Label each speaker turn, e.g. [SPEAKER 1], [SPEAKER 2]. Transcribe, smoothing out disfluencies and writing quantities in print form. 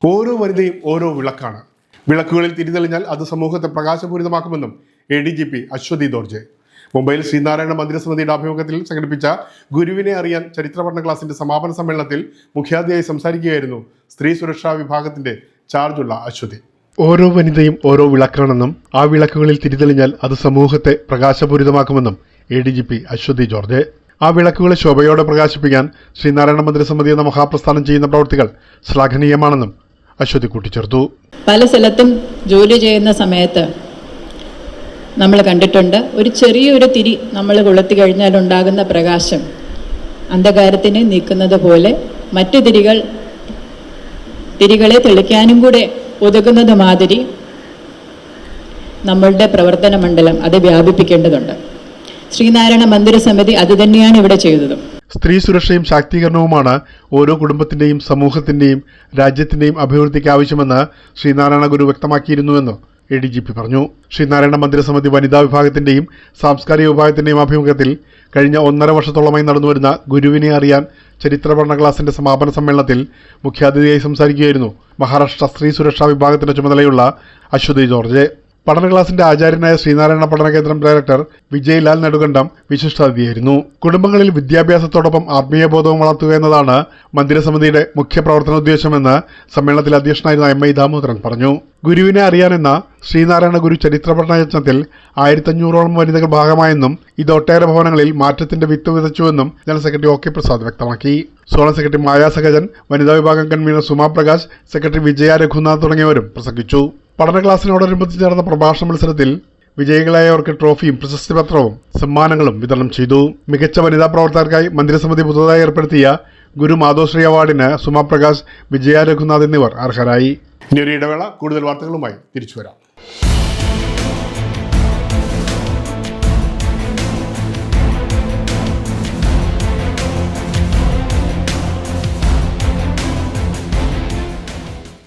[SPEAKER 1] ഓരോ വനിതയും ഓരോ വിളക്കാണ്. വിളക്കുകളിൽ തിരിതെളിഞ്ഞാൽ അത് സമൂഹത്തെ പ്രകാശപൂരിതമാക്കുമെന്നും ADGP അശ്വതി ദോർജെ. മുംബൈയിൽ ശ്രീനാരായണ മന്ദിരസമിതിയുടെ ആഭിമുഖ്യത്തിൽ സംഘടിപ്പിച്ച ഗുരുവിനെ അറിയാൻ ചരിത്ര പഠന ക്ലാസിന്റെ സമാപന സമ്മേളനത്തിൽ മുഖ്യാതിഥിയായി സംസാരിക്കുകയായിരുന്നു സ്ത്രീ സുരക്ഷാ വിഭാഗത്തിന്റെ ചാർജുള്ള അശ്വതി. ഓരോ വനിതയും ഓരോ വിളക്കാണെന്നും ആ വിളക്കുകളിൽ തിരിതെളിഞ്ഞാൽ അത് സമൂഹത്തെ പ്രകാശപൂരിതമാക്കുമെന്നും ADGP അശ്വതി ജോർജ്. ആ വിളക്കുകളെ ശോഭയോടെ പ്രകാശിപ്പിക്കാൻ ശ്രീനാരായണ മന്ദിരസമിതി എന്ന മഹാപ്രസ്ഥാനം ചെയ്യുന്ന പ്രവൃത്തികൾ ശ്ലാഘനീയമാണെന്നും അശ്വതി കൂട്ടിച്ചേർത്തു.
[SPEAKER 2] പല സ്ഥലത്തും ജോലി ചെയ്യുന്ന സമയത്ത് നമ്മൾ കണ്ടിട്ടുണ്ട്, ഒരു ചെറിയൊരു തിരി നമ്മൾ കൊളുത്തി കഴിഞ്ഞാൽ ഉണ്ടാകുന്ന പ്രകാശം അന്ധകാരത്തിനെ നീക്കുന്നത് പോലെ മറ്റു തിരികളെ തെളിക്കാനും കൂടെ ഒതുക്കുന്നത് മാതിരി നമ്മളുടെ പ്രവർത്തന മണ്ഡലം അത് വ്യാപിപ്പിക്കേണ്ടതുണ്ട്. ശ്രീനാരായണ മന്ദിരസമിതി അത് തന്നെയാണ് ഇവിടെ ചെയ്തത്.
[SPEAKER 1] സ്ത്രീ സുരക്ഷയും ശാക്തീകരണവുമാണ് ഓരോ കുടുംബത്തിന്റെയും സമൂഹത്തിന്റെയും രാജ്യത്തിന്റെയും അഭിവൃദ്ധിക്ക് ആവശ്യമെന്ന് ശ്രീനാരായണ ഗുരു വ്യക്തമാക്കിയിരുന്നുവെന്ന് ADGP പറഞ്ഞു. ശ്രീനാരായണ മന്ദിരസമിതി വനിതാ വിഭാഗത്തിന്റെയും സാംസ്കാരിക വിഭാഗത്തിന്റെയും ആഭിമുഖ്യത്തിൽ കഴിഞ്ഞ 1.5 വർഷത്തോളമായി നടന്നുവരുന്ന ഗുരുവിനെ അറിയാൻ ചരിത്ര പഠന ക്ലാസിന്റെ സമാപന സമ്മേളനത്തിൽ മുഖ്യാതിഥിയായി സംസാരിക്കുകയായിരുന്നു മഹാരാഷ്ട്ര സ്ത്രീ സുരക്ഷാ വിഭാഗത്തിന്റെ ചുമതലയുള്ള അശ്വതി ജോർജ്. പഠന ക്ലാസിന്റെ ആചാര്യനായ ശ്രീനാരായണ പഠന കേന്ദ്രം ഡയറക്ടർ വിജയ് ലാൽ നെടുകണ്ടം വിശിഷ്ടാതിഥിയായിരുന്നു. കുടുംബങ്ങളിൽ വിദ്യാഭ്യാസത്തോടൊപ്പം ആത്മീയബോധവും വളർത്തുക എന്നതാണ് മന്ദിരസമിതിയുടെ മുഖ്യ പ്രവർത്തനോദ്ദേശമെന്ന് സമ്മേളനത്തിൽ അധ്യക്ഷനായിരുന്ന MI ദാമോദരൻ പറഞ്ഞു. ഗുരുവിനെ അറിയാനെന്ന ശ്രീനാരായണ ഗുരു ചരിത്ര പഠന യജ്ഞത്തിൽ 1500ഓളം വനിതകൾ ഭാഗമായെന്നും ഇത് ഒട്ടേറെ ഭവനങ്ങളിൽ മാറ്റത്തിന്റെ വിത്ത് വിതച്ചുവെന്നും ജനറൽ സെക്രട്ടറി OK പ്രസാദ് വ്യക്തമാക്കി. സോണൽ സെക്രട്ടറി മായ സഹജൻ, വനിതാ വിഭാഗം കൺവീനർ സുമാ പ്രകാശ്, സെക്രട്ടറി വിജയ രഘുനാഥ് തുടങ്ങിയവരും പ്രസംഗിച്ചു. പഠന ക്ലാസിനോടനുബന്ധിച്ച് നടന്ന പ്രഭാഷണ മത്സരത്തിൽ വിജയികളായവർക്ക് ട്രോഫിയും പ്രശസ്തി പത്രവും സമ്മാനങ്ങളും വിതരണം ചെയ്തു. മികച്ച വനിതാ പ്രവർത്തകർക്കായി മന്ദിരസമിതി പുതുതായി ഏർപ്പെടുത്തിയ ഗുരു മാധോശ്രീ അവാർഡിന് സുമാ പ്രകാശ്, വിജയ രഘുനാഥ് എന്നിവർ അർഹരായി. ഇനി ഒരു ഇടവേള, കൂടുതൽ വാർത്തകളുമായി തിരിച്ചു വരാം.